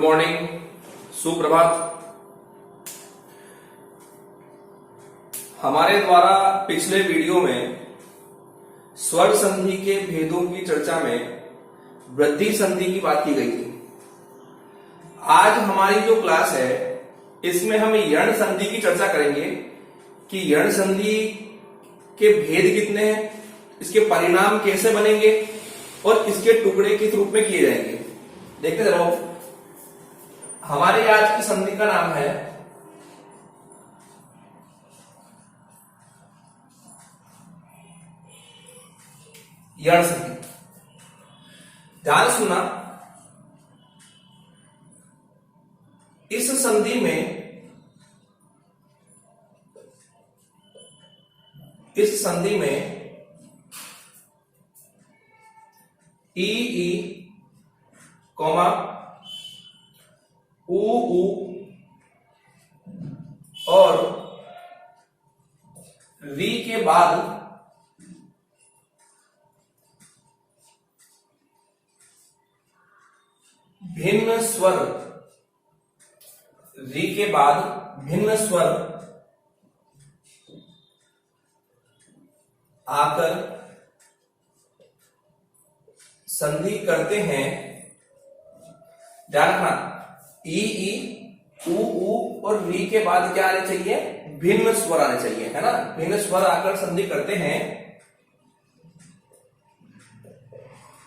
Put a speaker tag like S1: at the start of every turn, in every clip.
S1: Morning, सुप्रभात। हमारे द्वारा पिछले वीडियो में स्वर संधि के भेदों की चर्चा में वृद्धि संधि की बात की गई थी। आज हमारी जो क्लास है इसमें हम यण संधि की चर्चा करेंगे कि यण संधि के भेद कितने हैं, इसके परिणाम कैसे बनेंगे और इसके टुकड़े किस रूप में किए जाएंगे। देखते रहो। हमारे आज की संधि का नाम है यण संधि। ध्यान सुना, इस संधि में ई ई कॉमा ऊ और री के बाद भिन्न स्वर, री के बाद भिन्न स्वर आकर संधि करते हैं। ध्यान रखना, ई ऊ और री के बाद क्या आने चाहिए? भिन्न स्वर आने चाहिए, है ना। भिन्न स्वर आकर संधि करते हैं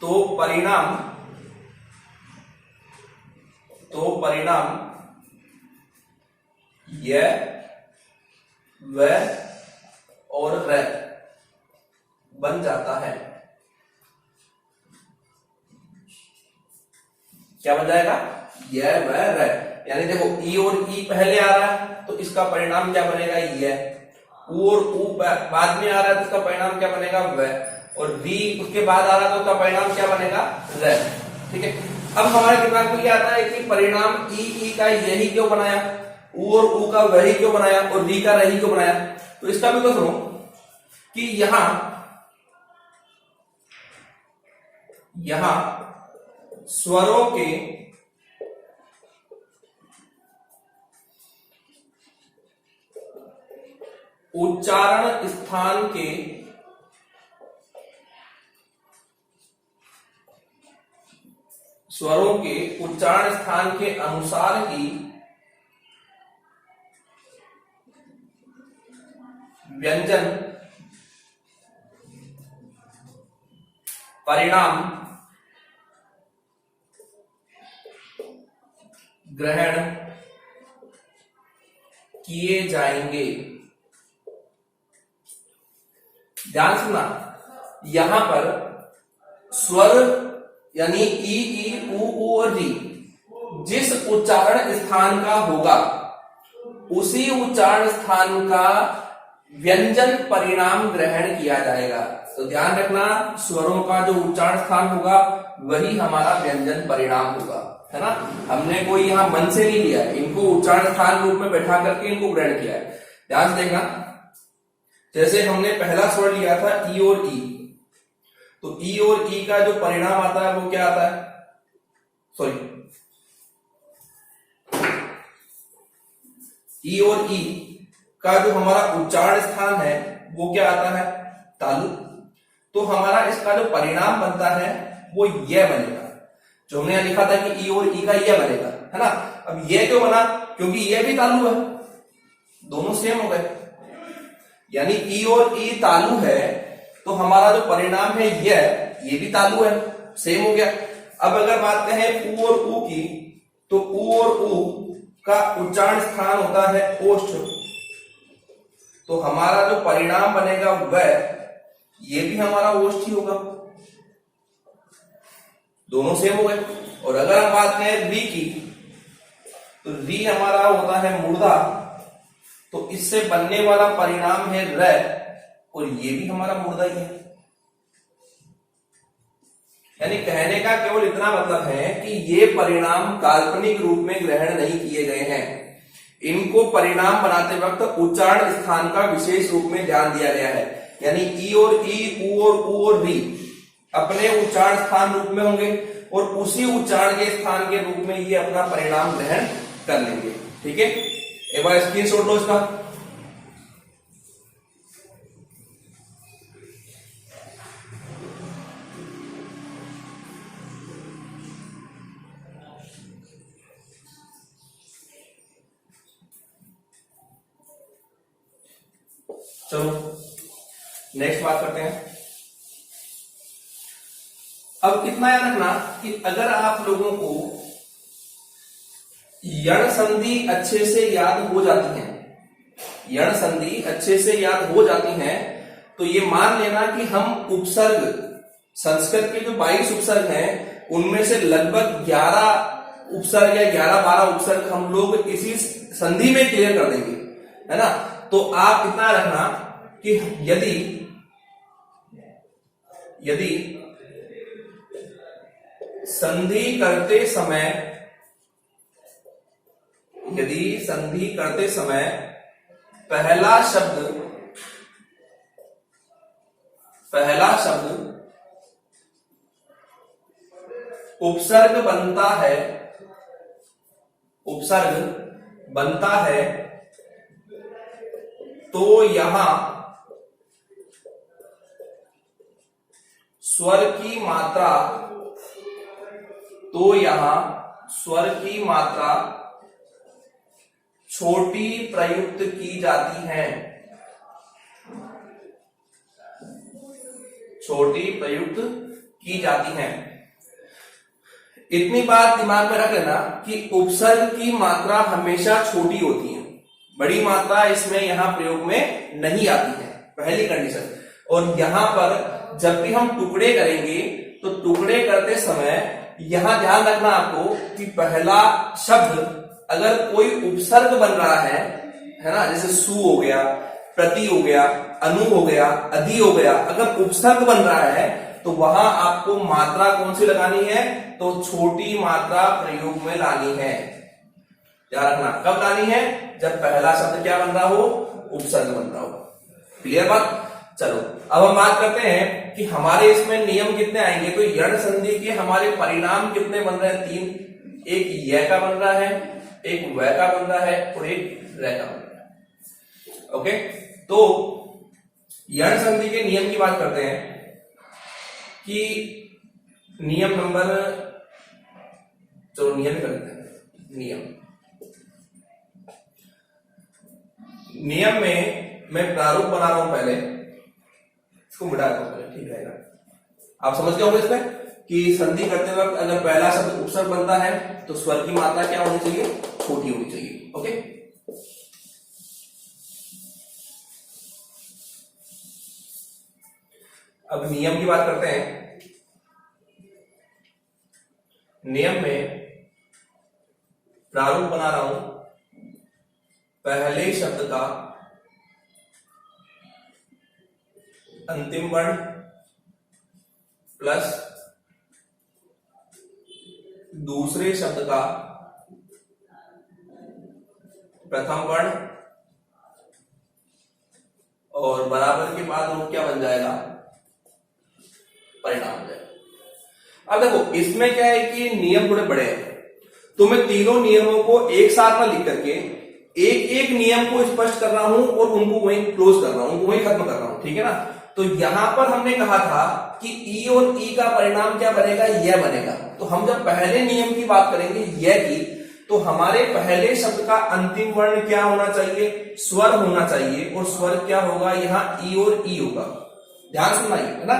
S1: तो परिणाम य, व और र बन जाता है। क्या बन जाएगा? य व र। यानी देखो, ई और ई पहले आ रहा है तो इसका परिणाम क्या बनेगा? य। ऊ और ऊ बाद में आ रहा है तो इसका परिणाम क्या बनेगा? व। और री उसके बाद आ रहा है तो उसका परिणाम क्या बनेगा? र। ठीक है। अब हमारे दिमाग में क्या आता है कि परिणाम ई का यही क्यों बनाया, ऊ और ऊ का वही क्यों बनाया और री का रही क्यों बनाया। तो इसका भी तो सुनो कि यहां स्वरों के उच्चारण स्थान के अनुसार ही व्यंजन परिणाम ग्रहण किए जाएंगे। ध्यान सुना, यहां पर स्वर यानी ई ऊ और री जिस उच्चारण स्थान का होगा उसी उच्चारण स्थान का व्यंजन परिणाम ग्रहण किया जाएगा। तो ध्यान रखना, स्वरों का जो उच्चारण स्थान होगा वही हमारा व्यंजन परिणाम होगा, है ना। हमने कोई यहां मन से नहीं लिया, इनको उच्चारण स्थान रूप में बैठा करके इनको ग्रहण किया है। ध्यान से देखना, जैसे हमने पहला स्वर लिया था ई और ई, तो ई और ई का जो परिणाम आता है वो क्या आता है? ई और ई का जो हमारा उच्चारण स्थान है वो क्या आता है? तालु। तो हमारा इसका जो परिणाम बनता है वो ये बनेगा, जो हमने लिखा था कि ई और ई का ये बनेगा, है ना। अब ये क्यों बना? क्योंकि ये भी तालु है, दोनों सेम हो गए। यानी ई और ई तालु है तो हमारा जो परिणाम है ये भी तालु है, सेम हो गया। अब अगर बात करें ऊ और ऊ की, तो ऊ और ऊ का उच्चारण स्थान होता है ओष्ठ, तो हमारा जो परिणाम बनेगा वह ये भी हमारा ओष्ठ ही होगा, दोनों सेम हो गए। और अगर हम बात करें री की, तो री हमारा होता है मूर्धा, तो इससे बनने वाला परिणाम है र, और ये भी हमारा मूर्धा ही है। यानी कहने का केवल इतना मतलब है कि ये परिणाम काल्पनिक रूप में ग्रहण नहीं किए गए हैं, इनको परिणाम बनाते वक्त उच्चारण स्थान का विशेष रूप में ध्यान दिया गया है। यानी ई और ई, ऊ और ऊ और री अपने उच्चारण स्थान रूप में होंगे, और उसी उच्चारण के स्थान के रूप में ये अपना परिणाम ग्रहण कर लेंगे। ठीक है, एक बार स्क्रीनशॉट लो इसका। चलो नेक्स्ट बात करते हैं। अब इतना याद रखना कि अगर आप लोगों को यण संधि अच्छे से याद हो जाती है, यण संधि अच्छे से याद हो जाती है, तो ये मान लेना कि हम उपसर्ग, संस्कृत के जो 22 उपसर्ग हैं उनमें से लगभग 11 उपसर्ग या 11-12 उपसर्ग हम लोग इसी संधि में क्लियर कर देंगे, है ना। तो आप इतना रखना कि यदि संधि करते समय पहला शब्द उपसर्ग बनता है तो यहां स्वर की मात्रा छोटी प्रयुक्त की जाती है, इतनी बात दिमाग में रख लेना कि उपसर्ग की मात्रा हमेशा छोटी होती है, बड़ी मात्रा इसमें यहां प्रयोग में नहीं आती है, पहली कंडीशन। और यहां पर जब भी हम टुकड़े करेंगे तो टुकड़े करते समय यहां ध्यान रखना आपको कि पहला शब्द अगर कोई उपसर्ग बन रहा है ना, जैसे सु हो गया, प्रति हो गया, अनु हो गया, अधि हो गया, अगर उपसर्ग बन रहा है तो वहां आपको मात्रा कौन सी लगानी है, तो छोटी मात्रा प्रयोग में लानी है। ध्यान रखना कब लानी है, जब पहला शब्द क्या बन रहा हो, उपसर्ग बन रहा हो। क्लियर बात। चलो अब हम बात करते हैं कि हमारे इसमें नियम कितने आएंगे। तो यण संधि के हमारे परिणाम कितने बन रहे हैं, 3। एक य का बन रहा है, एक व का बन रहा है और एक र का बन रहा है। ओके, तो यण संधि के नियम की बात करते हैं कि नियम नंबर, चलो नियम करते हैं। नियम में मैं प्रारूप बना रहा हूं, पहले इसको मिटा दूं, ठीक रहेगा। आप समझ गए होंगे इसमें कि संधि करते वक्त अगर पहला शब्द उपसर्ग बनता है तो स्वर की मात्रा क्या होनी चाहिए, छोटी होनी चाहिए। ओके, अब नियम की बात करते हैं। नियम में प्रारूप बना रहा हूं, पहले शब्द का अंतिम वर्ण प्लस दूसरे शब्द का प्रथम वर्ण और बराबर के बाद वो क्या बन जाएगा, परिणाम हो जाएगा। अब देखो इसमें क्या है कि नियम थोड़े बड़े हैं, तो मैं तीनों नियमों को एक साथ में लिख करके एक एक नियम को स्पष्ट कर रहा हूं और उनको वहीं क्लोज कर रहा हूं, उनको वहीं खत्म कर रहा हूं, ठीक है ना। तो यहां पर हमने कहा था कि ई और ई का परिणाम क्या बनेगा, यह बनेगा। तो हम जब पहले नियम की बात करेंगे यह की, तो हमारे पहले शब्द का अंतिम वर्ण क्या होना चाहिए, स्वर होना चाहिए, और स्वर क्या होगा, यहाँ ई और ई होगा। ध्यान सुनना है ना।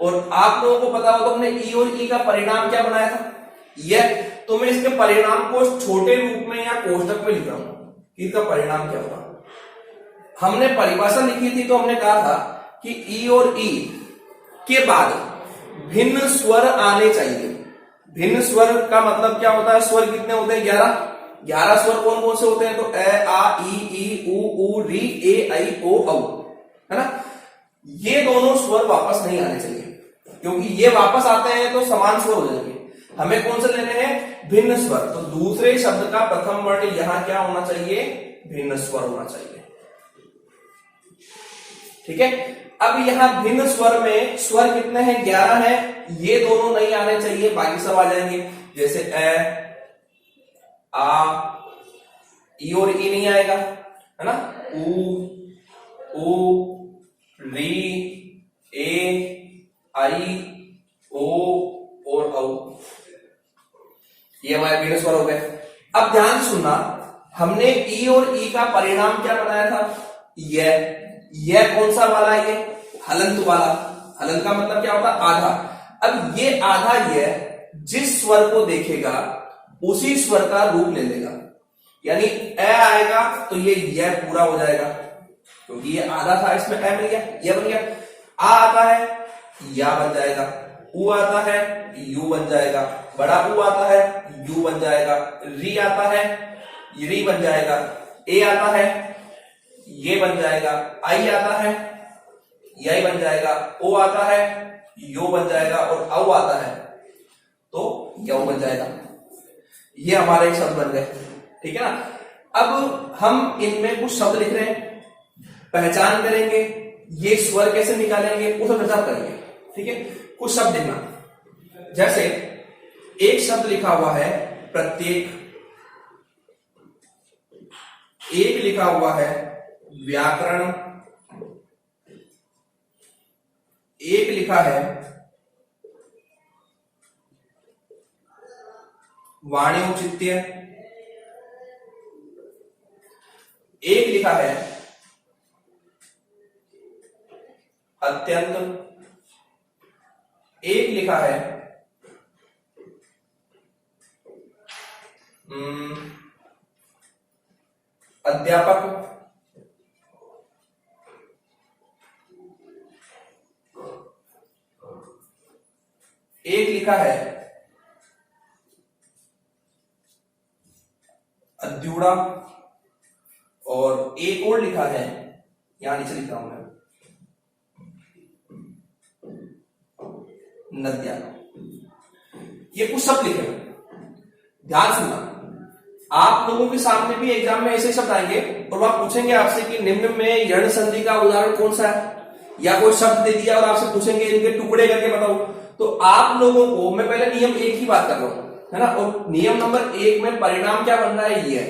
S1: और आप लोगों को पता होगा हमने ई और ई का परिणाम क्या बनाया था, यह। तो मैं इसके परिणाम को छोटे रूप में या कोष्टक में लिख रहा हूं, इसका परिणाम क्या होगा। हमने परिभाषा लिखी थी तो हमने कहा था कि ई और ई के बाद भिन्न स्वर आने चाहिए। भिन्न स्वर का मतलब क्या होता है, स्वर कितने होते हैं, 11 स्वर कौन कौन से होते हैं, तो ए आ ई उ री ए ऐ ओ औ, है ना। ये दोनों स्वर वापस नहीं आने चाहिए, क्योंकि ये वापस आते हैं तो समान स्वर हो जाएंगे। हमें कौन से लेने हैं, भिन्न स्वर। तो दूसरे शब्द का प्रथम वर्ण यहां क्या होना चाहिए, भिन्न स्वर होना चाहिए। ठीक है। अब यहाँ भिन्न स्वर में स्वर कितने हैं? 11 है। ये दोनों नहीं आने चाहिए, बाकी सब आ जाएंगे। जैसे ए, आ, ई और ई नहीं आएगा, है ना। ऊ, री, ए, आई, ओ और औ। ये हमारे भिन्न स्वर हो गए। अब ध्यान से सुनना, हमने ई और ई का परिणाम क्या बनाया था? यह कौन सा वाला है? ये हलंत वाला। हलंत का मतलब क्या होता है? आधा। अब ये आधा यह जिस स्वर को देखेगा उसी स्वर का रूप ले लेगा, यानी ए आएगा तो ये यह पूरा हो जाएगा, क्योंकि ये आधा था, इसमें ए मिल गया, यह बन गया। आ आता है, या बन जाएगा। उ आता है, यू बन जाएगा। बड़ा उ आता है, यू बन जाएगा। री आता है, री बन जाएगा। ए आता है, ये बन जाएगा। आई आता है, यही बन जाएगा। ओ आता है, यो बन जाएगा। और औ आता है तो यौ बन जाएगा। ये हमारे शब्द बन गए, ठीक है ना। अब हम इनमें कुछ शब्द लिख रहे हैं, पहचान करेंगे, ये स्वर कैसे निकालेंगे उसे प्रचार करेंगे, ठीक है। कुछ शब्द लिखना, जैसे एक शब्द लिखा हुआ है प्रत्येक, एक लिखा हुआ है व्याकरण, एक लिखा है वाणी औचित्य, एक लिखा है अत्यंत, एक लिखा है अध्यापक, एक लिखा है अद्युड़ा, और एक और लिखा है, यहां नीचे लिख रहा हूं मैं, नद्या। ये कुछ शब्द लिखे हैं, ध्यान सुनना। आप लोगों के सामने भी एग्जाम में ऐसे शब्द आएंगे और वह पूछेंगे आपसे कि निम्न में यण संधि का उदाहरण कौन सा है, या कोई शब्द दे दिया और आपसे पूछेंगे इनके टुकड़े करके बताओ। तो आप लोगों को मैं पहले नियम एक ही बात कर रहा हूं, है ना। और नियम नंबर 1 में परिणाम क्या बन रहा है? ये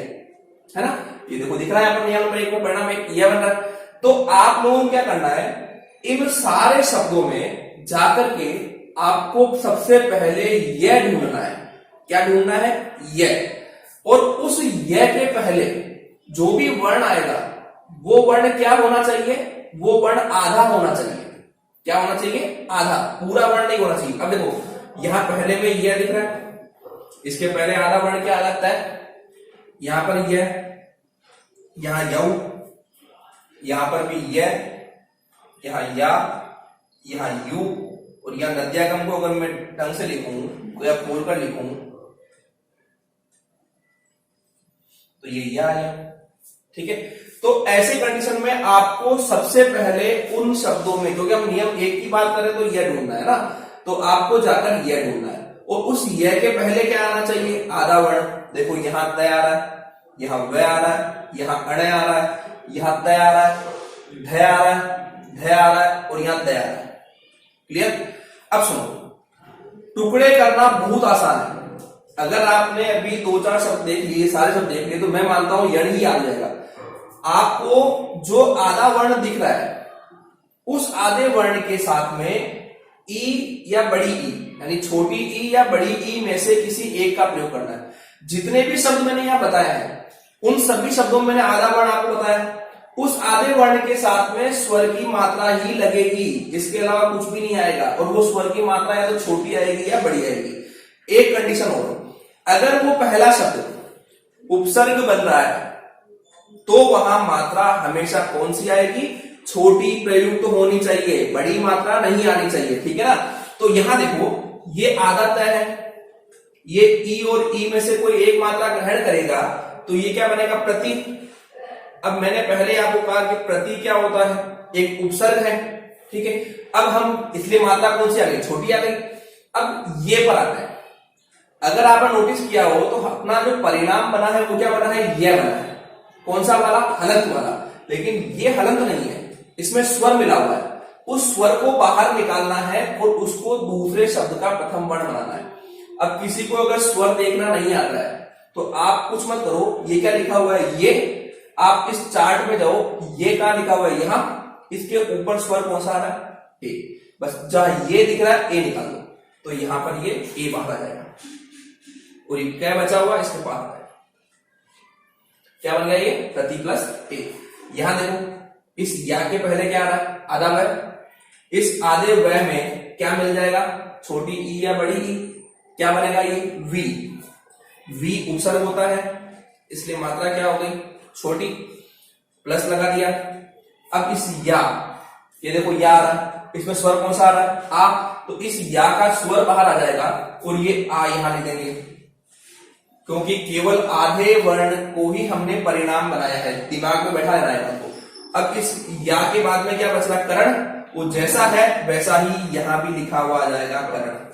S1: है ना। ये देखो दिख रहा है यहाँ पर, नियम नंबर 1 में परिणाम एक यह बन रहा है। तो आप लोगों को क्या करना है, इन सारे शब्दों में जाकर के आपको सबसे पहले यह ढूंढना है। क्या ढूंढना है? यह। और उस यह के पहले जो भी वर्ण आएगा वो वर्ण क्या होना चाहिए? वो वर्ण आधा होना चाहिए। क्या होना चाहिए? आधा, पूरा वर्ण नहीं होना चाहिए। अब देखो यहां पहले में यह दिख रहा है, इसके पहले आधा वर्ण क्या लगता है? यहां पर यह, यहां यऊ, यहां पर भी यह, यहां या, यहां यू, और यहां नद्यागम को अगर मैं ढंग से लिखूं या खोलकर लिखूं तो ये या आया, ठीक है। तो ऐसे कंडीशन में आपको सबसे पहले उन शब्दों में, क्योंकि हम नियम 1 की बात करें तो यह ढूंढना है ना, तो आपको जाकर यह ढूंढना है। और उस यह के पहले क्या आना चाहिए? आधा वर्ण। देखो यहां तय आ रहा है, यहां व आ रहा है, यहां अण आ रहा है, यहां तय आ रहा है, ढ आ रहा है, ढ आ रहा है, और यहां तय आ रहा है। क्लियर? अब सुनो, टुकड़े करना बहुत आसान है। अगर आपने अभी 2-4 शब्द देख लिए, सारे शब्द देख लिए, तो मैं मानता हूं यण ही आ जाएगा। आपको जो आधा वर्ण दिख रहा है उस आधे वर्ण के साथ में ई या बड़ी ई, यानी छोटी ई या बड़ी ई में से किसी एक का प्रयोग करना है। जितने भी शब्द मैंने यहां बताया है उन सभी शब्दों में मैंने आधा वर्ण आपको बताया, उस आधे वर्ण के साथ में स्वर की मात्रा ही लगेगी, इसके अलावा कुछ भी नहीं आएगा। और वो स्वर की मात्रा या तो छोटी आएगी या बड़ी आएगी। एक कंडीशन और, अगर वो पहला शब्द उपसर्ग बन रहा है तो वहां मात्रा हमेशा कौन सी आएगी? छोटी प्रयुक्त तो होनी चाहिए, बड़ी मात्रा नहीं आनी चाहिए, ठीक है ना। तो यहां देखो ये आधा तय है, ये ई और ई में से कोई एक मात्रा ग्रहण करेगा तो ये क्या बनेगा? प्रति। अब मैंने पहले आपको कहा कि प्रति क्या होता है? एक उपसर्ग है, ठीक है। अब हम इसलिए मात्रा कौन सी आ गई? छोटी आ गई। अब ये पर आता है, अगर आपने नोटिस किया हो तो अपना जो परिणाम बना है वो क्या बना है? यह बना है। कौन सा वाला? हलंत वाला। लेकिन ये हलंत नहीं है, इसमें स्वर मिला हुआ है, उस स्वर को बाहर निकालना है और उसको दूसरे शब्द का प्रथम वर्ण बनाना है। अब किसी को अगर स्वर देखना नहीं आता है तो आप कुछ मत करो, ये क्या लिखा हुआ है, ये आप इस चार्ट में जाओ, ये क्या लिखा हुआ है यहां, इसके ऊपर स्वर कौन सा आ रहा है, ए। बस जहां ये दिख रहा है ए निकाल दो, तो यहां पर ये ए बाहर आ जाएगा और ये क्या बचा हुआ इसके पास आ जाएगा। क्या बन गया ये, प्रति प्लस ए। यहां देखो इस या के पहले क्या आ रहा है, आधा वह। इस आधे वह में क्या मिल जाएगा, छोटी ई या बड़ी ई, क्या बनेगा ये वी। वी उपसर्ग होता है इसलिए मात्रा क्या हो गई छोटी, प्लस लगा दिया। अब इस या, ये देखो या आ रहा है, इसमें स्वर कौन सा आ रहा है आ, तो इस या का स्वर बाहर आ जाएगा और ये आ यहां लिख देंगे, क्योंकि केवल आधे वर्ण को ही हमने परिणाम बनाया है, दिमाग में बैठा रहना है हमको। अब इस या के बाद में क्या बच रहा, करण, वो जैसा है वैसा ही यहां भी लिखा हुआ आ जाएगा करण।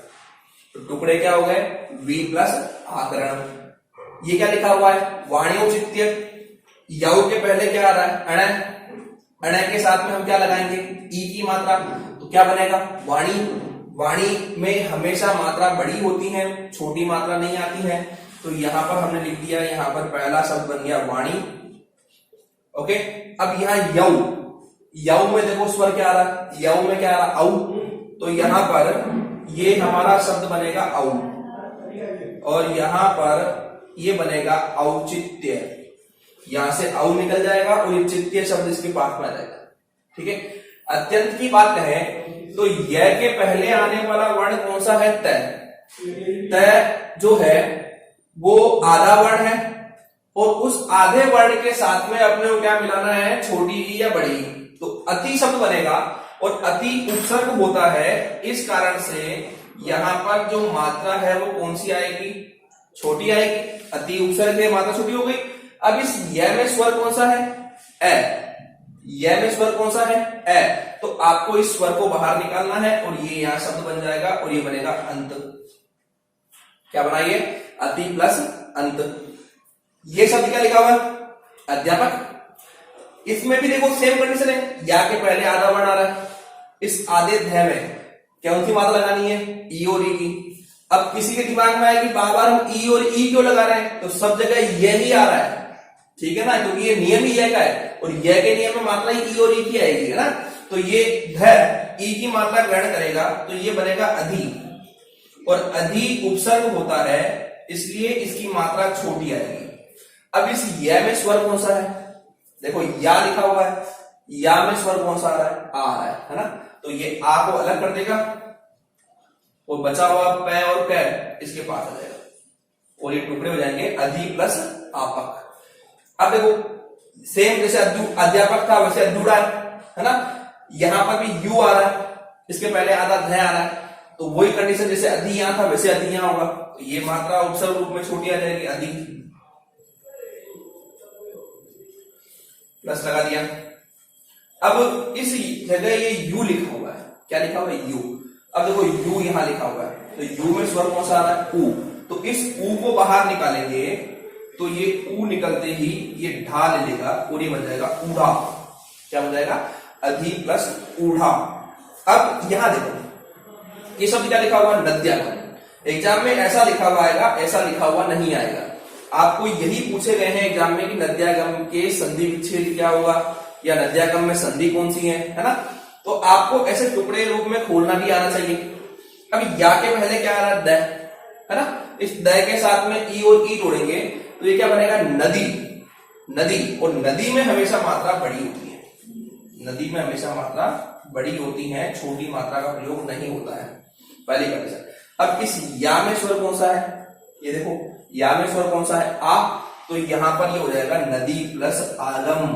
S1: तो टुकड़े क्या हो गए, वी प्लस आकरण। ये क्या लिखा हुआ है, वाणियोचित्य। यऊ के पहले क्या आ रहा है, अण। अण के साथ में हम क्या लगाएंगे, ई की मात्रा, तो क्या बनेगा वाणी। वाणी में हमेशा मात्रा बड़ी होती है, छोटी मात्रा नहीं आती है, तो यहां पर हमने लिख दिया, यहां पर पहला शब्द बन गया वाणी। ओके, अब यहां यऊ, यऊ में देखो स्वर क्या आ रहा है, यऊ में क्या आ रहा है औ, तो यहां पर ये हमारा शब्द बनेगा औ और यहां पर ये बनेगा औचित्य। यहां से औ निकल जाएगा और ये चित्य शब्द इसके पास में आ जाएगा। ठीक है, अत्यंत की बात कहें तो य के पहले आने वाला वर्ण कौन सा है, तय। तय जो है वो आधा वर्ण है और उस आधे वर्ण के साथ में अपने को क्या मिलाना है, छोटी ई या बड़ी ई, तो अति शब्द बनेगा और अति उपसर्ग होता है, इस कारण से यहां पर जो मात्रा है वो कौन सी आएगी, छोटी आएगी। अति उपसर्ग है, मात्रा छोटी हो गई। अब इस य में स्वर कौन सा है, ए। य में स्वर कौन सा है, ए, तो आपको इस स्वर को बाहर निकालना है और ये यहां शब्द बन जाएगा और ये बनेगा अंत। क्या बनाइए, अति प्लस अंत। ये शब्द क्या लिखा हुआ है, अध्यापक। इसमें भी देखो सेम कंडीशन है, या के पहले आधा वर्ण आ रहा है, इस आधे ध्य में क्या उनकी मात्रा लगानी है, ई और ई की। अब किसी के दिमाग में आएगी बार बार हम ई और ई क्यों लगा रहे हैं, तो सब जगह ये ही आ रहा है, ठीक है ना, क्योंकि ये नियम ही का है और यह के नियम में मात्रा ई और ई की आएगी, है ना। तो ये ध ई की मात्रा ग्रहण करेगा तो ये बनेगा अधि, और अधि उपसर्ग होता है इसलिए इसकी मात्रा छोटी आएगी। अब इस य में स्वर कौन सा है, देखो या लिखा हुआ है, या में स्वर कौन सा आ रहा है, आ रहा है ना, तो ये आ को अलग कर देगा और बचा हुआ प और क इसके पास आ जाएगा और ये टुकड़े हो जाएंगे अधि प्लस आपक। अब देखो सेम जैसे अध्यापक था वैसे अध्युड़ा है ना, यहां पर भी यू आ रहा है, इसके पहले आधा ध आ रहा है, तो वही कंडीशन जैसे अधि यहां था वैसे अधि यहां होगा, तो ये मात्रा उपसर्ग रूप में छोटी आ जाएगी, अधि प्लस लगा दिया। अब इस जगह ये यू लिखा हुआ है, क्या लिखा हुआ है, यू। अब देखो यू यहां लिखा हुआ है, तो यू में स्वर कौन सा आ रहा है, ऊ, तो इस ऊ को बाहर निकालेंगे तो ये ऊ निकलते ही ये ढा ले लेगा और ये बन जाएगा ऊढ़ा। क्या बन जाएगा, अधि प्लस ऊढ़ा। अब यहां देखो ये शब्द क्या लिखा हुआ, नद्यागम। एग्जाम में ऐसा लिखा हुआ आएगा, ऐसा लिखा हुआ नहीं आएगा। आपको यही पूछे गए हैं एग्जाम में कि नद्यागम के संधि विच्छेद क्या होगा या नद्यागम में संधि कौन सी है ना, तो आपको ऐसे टुकड़े रूप में खोलना भी आना चाहिए। अब या के पहले क्या आ रहा है, द, है ना, इस द के साथ में ई और ई जोड़ेंगे तो ये क्या बनेगा, नदी। नदी, और नदी में हमेशा मात्रा बड़ी होती है, नदी में हमेशा मात्रा बड़ी होती है, छोटी मात्रा का प्रयोग नहीं होता है, पहली कंडीशन। अब इस या में स्वर कौन सा है, ये देखो या में स्वर कौन सा है, आ, तो यहां पर ये हो जाएगा नदी प्लस आलम।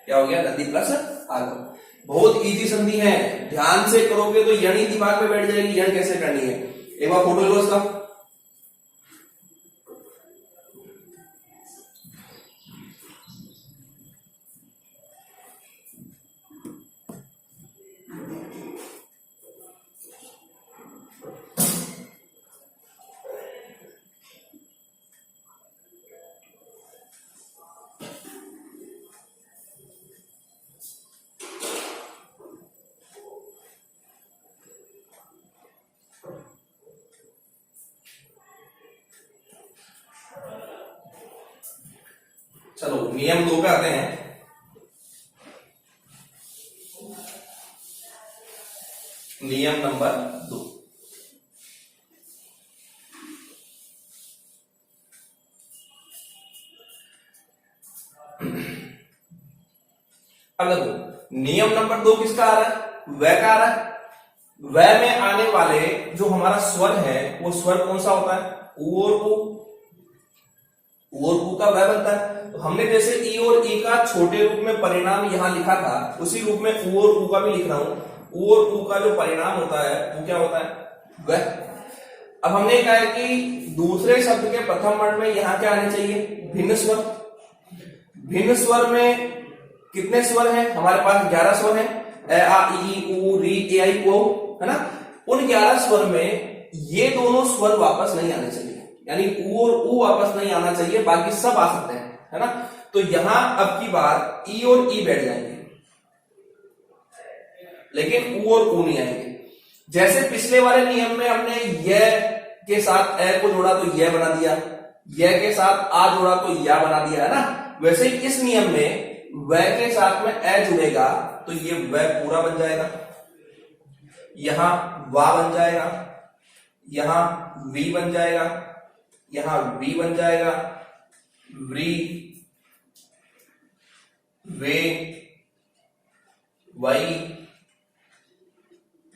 S1: क्या हो गया, नदी प्लस आलम। बहुत इजी संधि है, ध्यान से करोगे तो यणी दिमाग में बैठ जाएगी, यण कैसे करनी है। एक बार फोटो लो इसका, चलो नियम 2 पे आते हैं। नियम नंबर 2, अब देखो नियम नंबर 2 किसका आ रहा है? वह का आ रहा है। वह में आने वाले जो हमारा स्वर है वो स्वर कौन सा होता है? ऊ और ऊ। ऊ और ऊ का वह बनता है। तो हमने जैसे ई और ई का छोटे रूप में परिणाम यहां लिखा था, उसी रूप में ऊ और ऊ का भी लिख रहा हूं। ऊ और ऊ का जो परिणाम होता है वो क्या होता है? वह। अब हमने कहा है कि दूसरे शब्द के प्रथम वर्ण में यहां क्या आने चाहिए? भिन्न स्वर। भिन्न स्वर में कितने स्वर हैं? हमारे पास 11 स्वर हैं। ए आ ई उ री ए आई ओ, है ना। उन 11 स्वर में ये दोनों स्वर वापस नहीं आने चाहिए, यानी ऊ और ऊ वापस नहीं आना चाहिए, बाकी सब आ सकते हैं, है ना। तो यहां अब की बार ई और ई बैठ जाएंगे, लेकिन ऊ और ऊ नहीं आएंगे। जैसे पिछले वाले नियम में हमने य के साथ ए को जोड़ा तो यह बना दिया, य के साथ आ जोड़ा तो या बना दिया, है ना। वैसे ही इस नियम में वह के साथ में ए जुड़ेगा तो ये वह पूरा बन जाएगा, यहां वा बन जाएगा, यहां वी बन जाएगा, यहां वी बन जाएगा, व्री, वे, वही,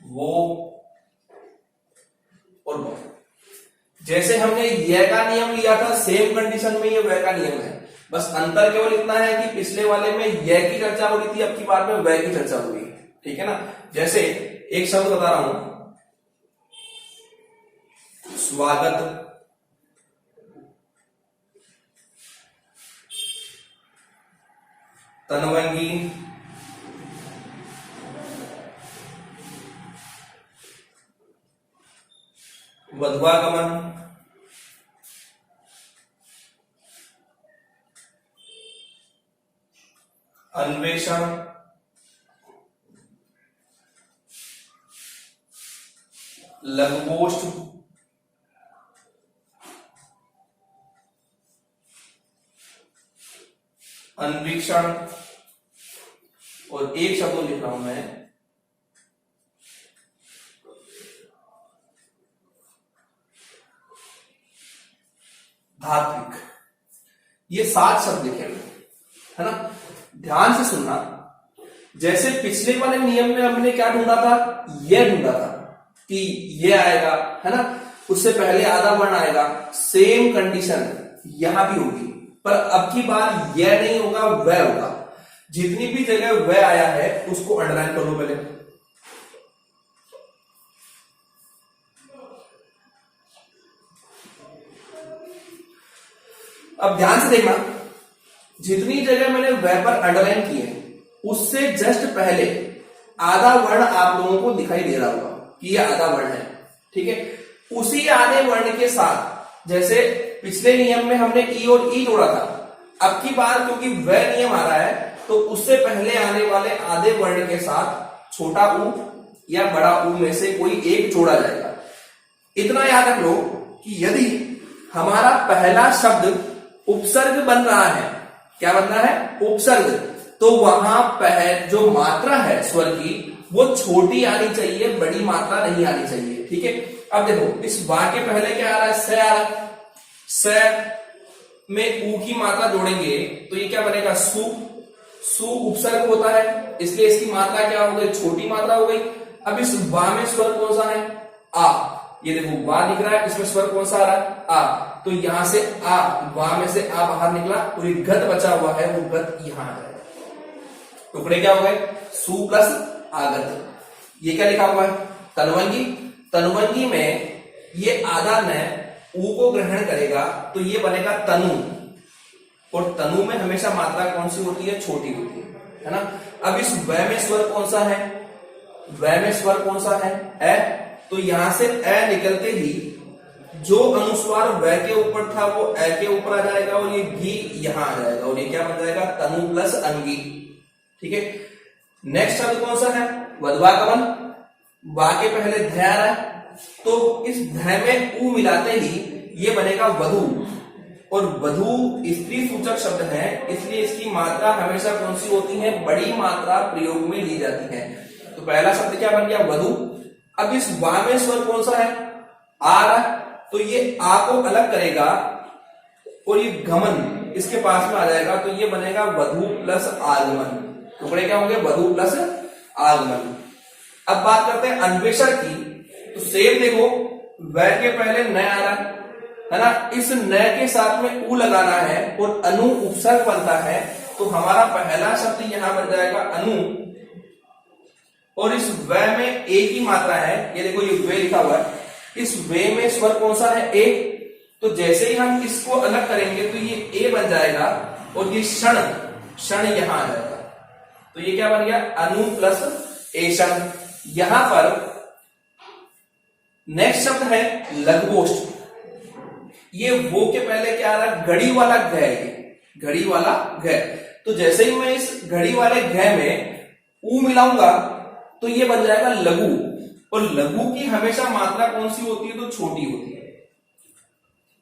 S1: वो और वो। जैसे हमने यह का नियम लिया था, सेम कंडीशन में ये वह का नियम है। बस अंतर केवल इतना है कि पिछले वाले में यह की चर्चा हो रही थी, अब की बार में वह की चर्चा हो रही है, ठीक है ना। जैसे एक शब्द बता रहा हूं, स्वागत, तनवंगी, वधवागमन, अन्वेषण, लघुगोष्ठ, अन्वीक्षण, और एक शब्द लिख रहा हूं मैं, धात्विक। ये 7 शब्द लिखे हुए, है ना। ध्यान से सुनना। जैसे पिछले वाले नियम में हमने क्या ढूंढा था? ये ढूंढा था कि ये आएगा, है ना, उससे पहले आधा वर्ण आएगा। सेम कंडीशन यहां भी होगी, पर अब की बार यह नहीं होगा, वह होगा। जितनी भी जगह वह आया है उसको अंडरलाइन कर लो पहले। अब ध्यान से देखना, जितनी जगह मैंने वह पर अंडरलाइन की है उससे जस्ट पहले आधा वर्ण आप लोगों को दिखाई दे रहा होगा कि यह आधा वर्ण है, ठीक है। उसी आधे वर्ण के साथ, जैसे पिछले नियम में हमने ई और ई जोड़ा था, अब की बार क्योंकि वह नियम आ रहा है तो उससे पहले आने वाले आधे वर्ण के साथ छोटा ऊ या बड़ा ऊ में से कोई एक जोड़ा जाएगा। इतना याद रख लो कि यदि हमारा पहला शब्द उपसर्ग बन रहा है, क्या बन रहा है? उपसर्ग, तो वहां जो मात्रा है स्वर की वो छोटी आनी चाहिए, बड़ी मात्रा नहीं आनी चाहिए, ठीक है। अब देखो इस वा के पहले क्या आ रहा है? स आ रहा है। स में ऊ की मात्रा जोड़ेंगे तो ये क्या बनेगा? सु। सु उपसर्ग होता है, इसलिए इसकी मात्रा क्या हो गई? छोटी मात्रा हो गई। अब इस वा में स्वर कौन सा है? आ। ये देखो वा दिख रहा है, इसमें स्वर कौन सा आ रहा है? आ। तो यहां से आ, वा में से आ बाहर निकला, तो ये गत बचा हुआ है, वो गत यहां आ जाएगा। टुकड़े क्या हो गए? सु प्लस आगत। ये क्या लिखा हुआ है? तनवंगी। तनवंगी में ये आधा न ऊ को ग्रहण करेगा तो ये बनेगा तनु, और तनु में हमेशा मात्रा कौन सी होती है? छोटी होती है ना। अब इस व में स्वर कौन सा है? व में स्वर कौन सा है? ए। तो यहां से ए निकलते ही जो अनुस्वार व के ऊपर था वो ए के ऊपर आ जाएगा, और ये गी यहां आ जाएगा, और ये क्या बन जाएगा? तनु प्लस अंगी, ठीक है। नेक्स्ट शब्द कौन सा है? वधवागमन। वा के पहले ध आ रहा है, तो इस ध में ऊ मिलाते ही ये बनेगा वधु, और वधु स्त्री सूचक शब्द है, इसलिए इसकी मात्रा हमेशा कौन सी होती है, बड़ी मात्रा प्रयोग में ली जाती है। तो पहला शब्द क्या बन गया, वधु। अब इस वा में स्वर कौन सा है, आ रहा, तो ये आ को अलग करेगा और ये गमन इसके पास में आ जाएगा, तो ये बनेगा वधु प्लस आगमन। टुकड़े क्या होंगे, वधु प्लस आगमन। अब बात करते हैं अन्वेषण की, तो सेम देखो वह के पहले न आ रहा है ना, इस न के साथ में उ लगाना है और अनु उपसर्ग बनता है, तो हमारा पहला शब्द यहां बन जाएगा अनु, और इस व में ए की मात्रा है, ये देखो ये वे लिखा हुआ है, इस वे में स्वर कौन सा है, ए। तो जैसे ही हम इसको अलग करेंगे तो ये ए बन जाएगा और ये क्षण क्षण यहां आ जाएगा, तो ये क्या बन गया, अनु प्लस एषण। यहां पर नेक्स्ट शब्द है लघुगोष्ठ, ये वो के पहले क्या आ रहा है, घड़ी वाला घ, घड़ी वाला घ। तो जैसे ही मैं इस घड़ी वाले घ में ऊ मिलाऊंगा तो ये बन जाएगा लघु, और लघु की हमेशा मात्रा कौन सी होती है, तो छोटी होती है,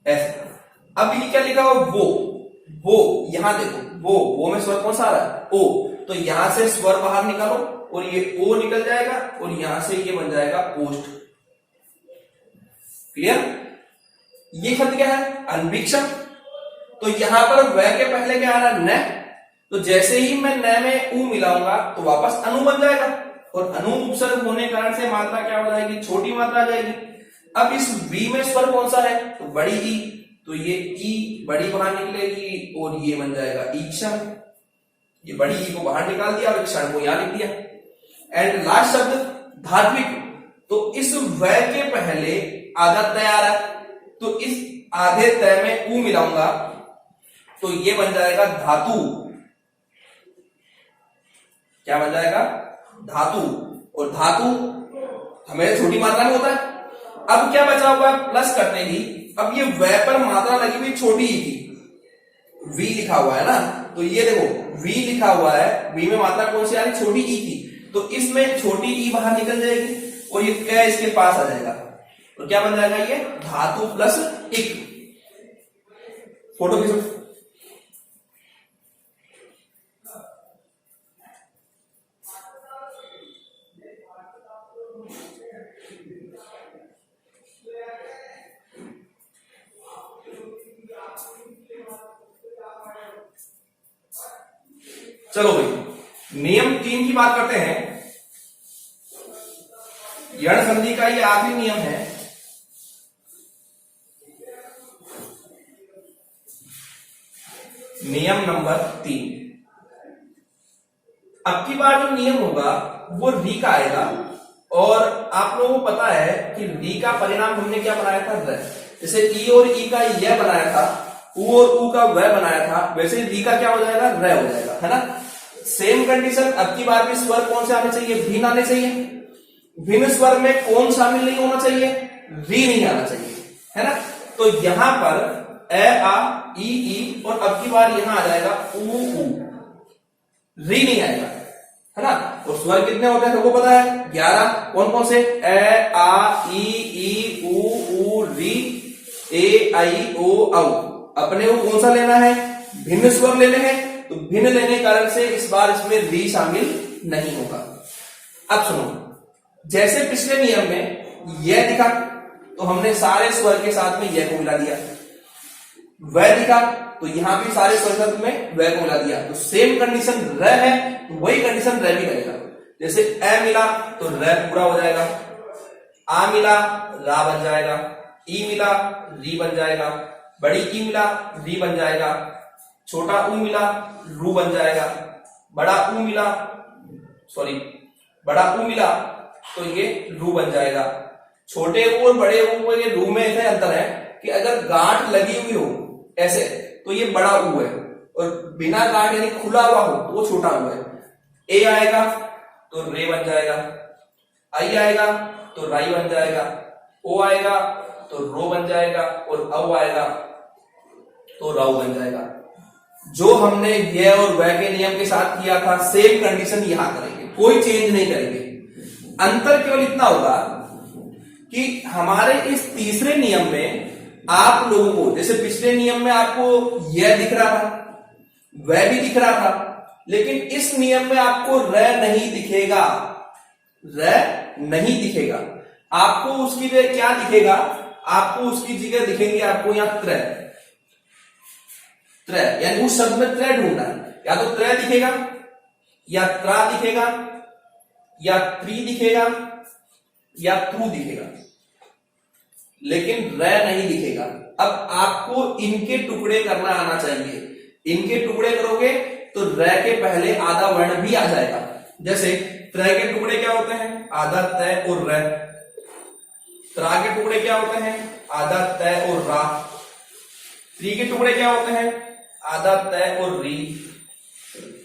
S1: ऐसे। अब ये क्या लिखा हुआ, वो यहां देखो, वो में स्वर कौन सा आ रहा है, ओ, तो यहां से स्वर बाहर निकालो और ये ओ निकल जाएगा और यहां से ये बन जाएगा ओष्ठ। क्लियर। ये शब्द क्या है, अनभिक्षम। तो यहां पर वह के पहले क्या आ रहा है, न, तो जैसे ही मैं न में ऊ मिलाऊंगा तो वापस अनु बन जाएगा, और अनु उपसर्ग होने के कारण से मात्रा क्या हो जाएगी, छोटी मात्रा आ जाएगी। अब इस बी में स्वर कौन सा है, तो बड़ी ई, तो ये ई बड़ी बाहर निकलेगी और ये बन जाएगा ईक्षण। ये बड़ी ई को बाहर निकाल दिया और क्षण को यहां लिख दिया। एंड लास्ट शब्द धात्विक, तो इस व के पहले आधा तय आ रहा है, तो इस आधे तय में ऊ मिलाऊंगा तो ये बन जाएगा धातु। क्या बन जाएगा, धातु, और धातु हमें छोटी मात्रा में होता है। अब क्या बचा हुआ है, प्लस करते ही, अब ये व पर मात्रा लगी हुई छोटी ई की, वी लिखा हुआ है ना, तो ये देखो वी लिखा हुआ है, वी में मात्रा कौन सी आ रही, छोटी ई की, तो इसमें छोटी ई बाहर निकल जाएगी और ये क्या इसके पास आ जाएगा, तो क्या बन जाएगा, ये धातु प्लस इक। फोटो खींचो। चलो भाई, नियम 3 की बात करते हैं। यण संधि का ये आखिरी नियम है। नियम नंबर 3। अब की बार जो नियम होगा वो री का आएगा, और आप लोगों को पता है कि री का परिणाम हमने क्या बनाया था, र। जैसे ई और ई का यह बनाया था, उ और उ का वह बनाया था, वैसे री का क्या हो जाएगा, र हो जाएगा, है ना। सेम कंडीशन, अब की बार भी स्वर कौन से आने चाहिए, भिन्न आने चाहिए। भिन्न स्वर में कौन शामिल नहीं होना चाहिए, री नहीं आना चाहिए, है ना। तो यहां पर ए आ ई और अब की बार यहां आ जाएगा ऊ ऊ, री नहीं आएगा, है ना। और स्वर कितने होते हैं सबको पता है, 11। कौन कौन से, ए आ ई ऊ री, ए आई ओ औ। अपने को कौन सा लेना है, भिन्न स्वर लेने हैं, तो भिन्न लेने के कारण से इस बार इसमें री शामिल नहीं होगा। अब सुनो, जैसे पिछले नियम में यह दिखा तो हमने सारे स्वर के साथ में यह को मिला दिया, वह दिखा तो यहां भी सारे स्वर में वह को मिला दिया, तो सेम कंडीशन र है तो वही कंडीशन र भी करेगा। जैसे ए मिला तो र पूरा हो जाएगा, आ मिला रा बन जाएगा, ई मिला री बन जाएगा, बड़ी ई मिला री बन जाएगा, छोटा ऊ मिला रू बन जाएगा, बड़ा ऊ मिला तो ये रू बन जाएगा। छोटे ऊ और बड़े ऊ के रू में ऐसा अंतर है कि अगर गांठ लगी हुई हो ऐसे तो ये बड़ा ऊ है, और बिना गांठ यानी खुला हुआ हो तो वो छोटा ऊ है। ए आएगा तो रे बन जाएगा, आई आएगा तो राई बन जाएगा, ओ आएगा तो रो बन जाएगा, और औ आएगा तो राउ बन जाएगा। जो हमने ये और वह के नियम के साथ किया था सेम कंडीशन यहां करेंगे, कोई चेंज नहीं करेंगे। अंतर केवल इतना होगा कि हमारे इस तीसरे नियम में आप लोगों को जैसे पिछले नियम में आपको यह दिख रहा था, वह भी दिख रहा था, लेकिन इस नियम में आपको र नहीं दिखेगा, र नहीं दिखेगा। आपको उसकी जगह क्या दिखेगा? आपको उसकी जगह दिखेंगे आपको यहां त्र, त्र, यानी उस शब्द में त्र ढूंढना है। या तो त्र दिखेगा, या त्रा दिखेगा, या त्रि दिखेगा, या त्रु दिखेगा, लेकिन र नहीं दिखेगा। अब आपको इनके टुकड़े करना आना चाहिए। इनके टुकड़े करोगे तो र के पहले आधा वर्ण भी आ जाएगा। जैसे त्र के टुकड़े क्या होते हैं? आधा तय और र। त्रा के टुकड़े क्या होते हैं? आधा तय और रा। त्रि के टुकड़े क्या होते हैं? आधा तय और री।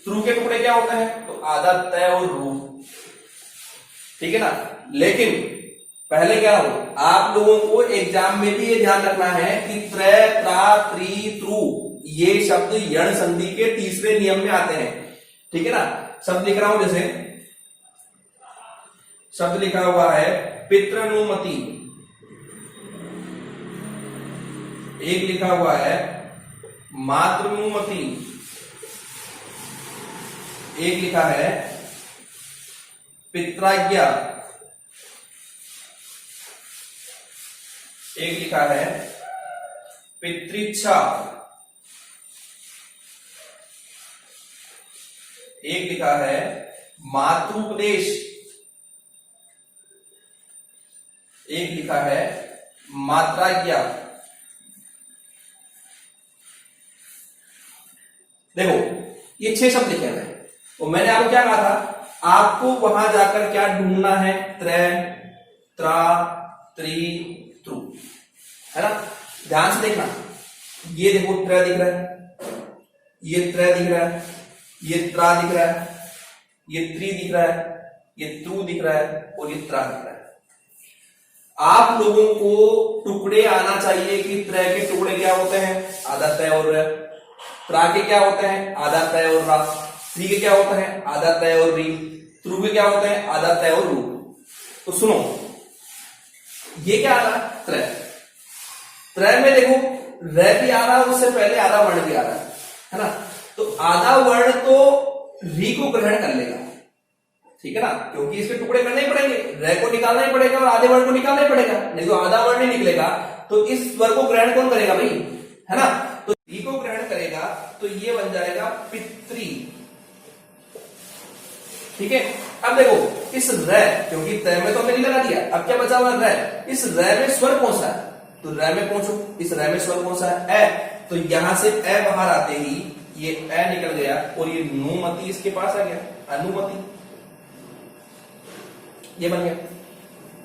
S1: त्रु के टुकड़े क्या होते हैं? तो आधा तय और रू। ठीक है ना? लेकिन पहले क्या हो, आप लोगों को एग्जाम में भी ये ध्यान रखना है कि त्र, त्रा, त्रि, त्रु ये शब्द यण संधि के तीसरे नियम में आते हैं। ठीक है ना? शब्द लिख रहा हूं, जैसे शब्द लिखा हुआ है पितृनुमति, एक लिखा हुआ है मातृनुमति, एक लिखा है पित्राज्ञा, एक लिखा है पितृच्छा, एक लिखा है मातृपदेश, एक लिखा है मात्राज्ञा। देखो ये 6 शब्द लिखे हैं, तो मैंने आपको क्या कहा था? आपको वहां जाकर क्या ढूंढना है? त्र, त्रा, त्रि, त्रु, है ना? ध्यान से देखना। ये देखो त्र दिख रहा है, ये त्र दिख रहा है, ये त्रा दिख रहा है, ये त्रि दिख रहा है, ये त्रु दिख रहा है और ये त्रा दिख रहा है। आप लोगों को टुकड़े आना चाहिए कि त्र के टुकड़े क्या होते हैं? आधा तय और र। त्रा के क्या होते हैं? आधा तय और रा। त्रि के क्या होते हैं? आधा तय और री। त्रु के क्या होते हैं? आधा तय और रू। तो सुनो, ये क्या आ रहा है? त्र। त्र में देखो र भी आ रहा है, उससे पहले आधा वर्ण भी आ रहा है ना? तो आधा वर्ण तो री को ग्रहण कर लेगा, ठीक है ना? क्योंकि इसके टुकड़े करने ही पड़ेंगे, र को निकालना ही पड़ेगा और आधे वर्ण को निकालना ही पड़ेगा, नहीं तो आधा वर्ण नहीं निकलेगा। तो इस वर्ग को ग्रहण कौन करेगा भाई? है ना? तो री को ग्रहण करेगा तो ये बन जाएगा पितृ। ठीक है? अब देखो इस र, क्योंकि तय में तो हमने नहीं लगा दिया, अब क्या बचा हुआ? र। इस र में स्वर कौन सा है? तो र में पहुंचो, इस र में स्वर कौन सा है? ए। तो यहां से ए बाहर आते ही ये ए निकल गया और ये नुमति इसके पास आ गया, अनुमति, ये बन गया।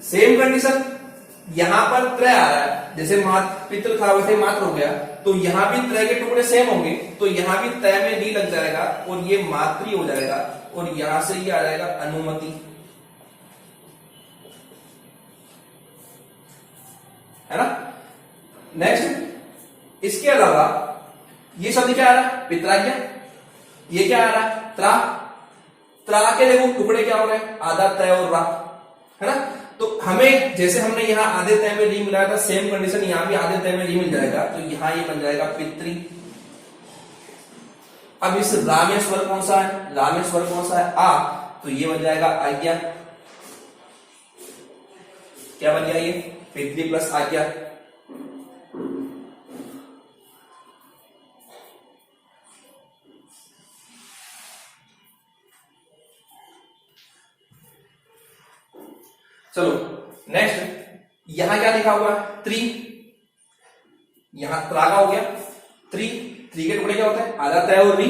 S1: सेम कंडीशन यहां पर त्र आ रहा है, जैसे पितृ था वैसे मात्र हो गया, तो यहां भी त्र के टुकड़े सेम होंगे, तो यहां भी तय में नी लग जाएगा और ये मातृ हो जाएगा और यहां से ये आ जाएगा अनुमति, है ना? नेक्स्ट, इसके अलावा ये शब्द क्या आ रहा है? पित्राज्ञा। ये क्या आ रहा है? त्रा। त्रा के देखो टुकड़े क्या हो रहे हैं? आधा तय और रा, है ना? तो हमें जैसे हमने यहाँ आधे तय में री मिलाया था, सेम कंडीशन यहाँ भी आधे तय में री मिल जाएगा, तो यहाँ ये बन जाएगा पितृ। अब इस रा में स्वर कौन सा है? रा में स्वर कौन सा है? आ। तो ये बन जाएगा आज्ञा। क्या बन गया ये? पितृ प्लस आज्ञा। चलो नेक्स्ट, यहां क्या लिखा हुआ है? त्रि। यहां त्रा का हो गया त्रि। त्रि के टुकड़े क्या होते हैं? आधा तय और री।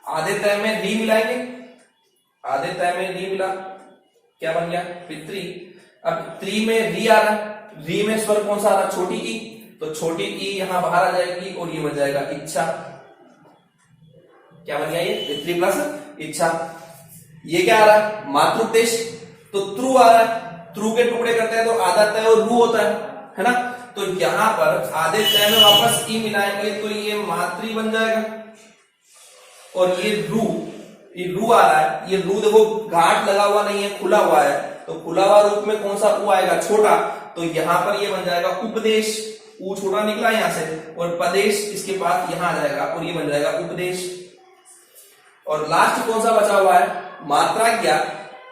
S1: आधे तय में री मिलाएंगे, आधे तय में री मिला, क्या बन गया? पितृ। अब त्रि में री आ रहा है, री में स्वर कौन सा आ रहा है? छोटी ई। तो छोटी ई यहां बाहर आ जाएगी और ये बन जाएगा इच्छा। क्या बन गया ये? पितृ प्लस इच्छा। ये क्या आ रहा है? मातृपदेश। तो त्रु आ रहा है, त्रु के टुकड़े करते हैं तो आधा तय और रू होता है ना? तो यहां पर आधे तय में वापस ई मिलाएंगे तो ये मातृ बन जाएगा और ये रू आ रहा है। ये रू देखो घाट लगा हुआ नहीं है, खुला हुआ है, तो खुला हुआ रूप में कौन सा ऊ आएगा? छोटा। तो यहां पर ये बन जाएगा उपदेश। ऊ छोटा निकला यहां से, और प्रदेश इसके पास यहां आ जाएगा और ये बन जाएगा उपदेश। और लास्ट कौन सा बचा हुआ है, मात्रा क्या।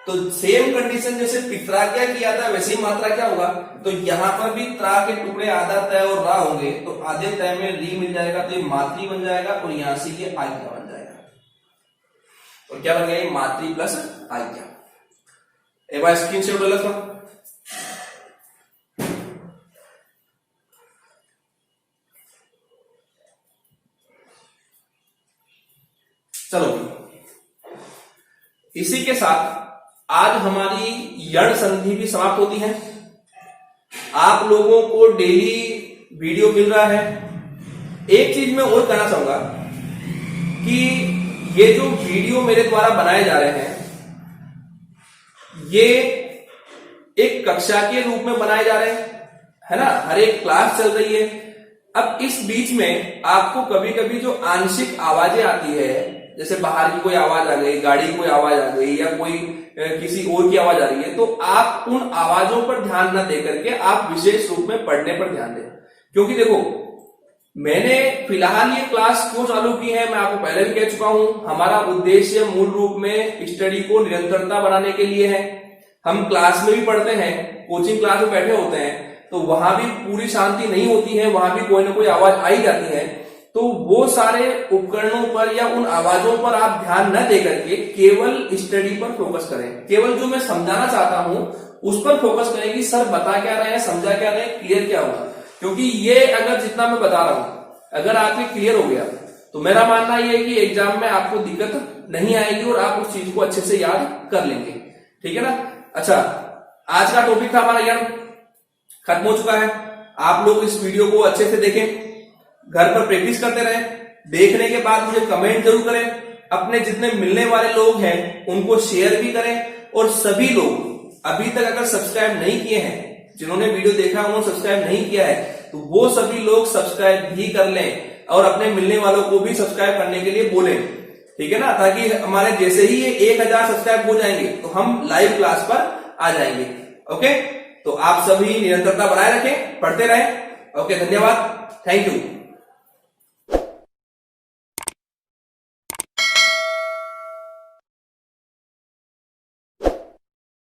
S1: तो सेम कंडीशन जैसे पित्रा क्या किया था वैसे ही मात्रा क्या होगा, तो यहां पर भी त्रा के टुकड़े आधा तय और रा होंगे, तो आधे तय में री मिल जाएगा, तो ये मातृ बन जाएगा, और यहां से ये आज्ञा बन जाएगा। और क्या बन गया, मातृ प्लस आज्ञा। एक बार स्क्रीन शेयर ले लो। चलो, इसी के साथ आज हमारी यण संधि भी समाप्त होती है। आप लोगों को डेली वीडियो मिल रहा है। एक चीज मैं और कहना चाहूंगा कि ये जो वीडियो मेरे द्वारा बनाए जा रहे हैं, ये एक कक्षा के रूप में बनाए जा रहे हैं, है ना, हर एक क्लास चल रही है। अब इस बीच में आपको कभी कभी जो आंशिक आवाजें आती है, जैसे बाहर की कोई आवाज आ गई, गाड़ी की कोई आवाज आ गई, या कोई किसी और की आवाज आ रही है, तो आप उन आवाजों पर ध्यान न देकर के आप विशेष रूप में पढ़ने पर ध्यान दें। क्योंकि देखो, मैंने फिलहाल ये क्लास क्यों चालू की है, मैं आपको पहले भी कह चुका हूं। हमारा उद्देश्य मूल रूप में स्टडी को निरंतरता बनाने के लिए है। हम क्लास में भी पढ़ते हैं, कोचिंग क्लास में बैठे होते हैं, तो वहां भी पूरी शांति नहीं होती है, वहां भी कोई ना कोई आवाज आई जाती है। तो वो सारे उपकरणों पर या उन आवाजों पर आप ध्यान न देकर के केवल स्टडी पर फोकस करें। केवल जो मैं समझाना चाहता हूं उस पर फोकस करें कि सर बता क्या रहे हैं, समझा क्या रहे हैं, क्लियर क्या हुआ। क्योंकि ये अगर जितना मैं बता रहा हूं अगर आपके क्लियर हो गया तो मेरा मानना यह है कि एग्जाम में आपको दिक्कत नहीं आएगी और आप उस चीज को अच्छे से याद कर लेंगे। ठीक है ना। अच्छा, आज का टॉपिक था हमारा यण, खत्म हो चुका है। आप लोग इस वीडियो को अच्छे से देखें, घर पर प्रैक्टिस करते रहें। देखने के बाद मुझे कमेंट जरूर करें, अपने जितने मिलने वाले लोग हैं उनको शेयर भी करें, और सभी लोग अभी तक अगर सब्सक्राइब नहीं किए हैं, जिन्होंने वीडियो देखा उन्होंने सब्सक्राइब नहीं किया है, तो वो सभी लोग सब्सक्राइब भी कर लें और अपने मिलने वालों को भी सब्सक्राइब करने के लिए बोलें। ठीक है ना, ताकि हमारे जैसे ही ये 1000 सब्सक्राइब हो जाएंगे तो हम लाइव क्लास पर आ जाएंगे। ओके, तो आप सभी निरंतरता बनाए रखें, पढ़ते रहें। ओके, धन्यवाद, थैंक यू।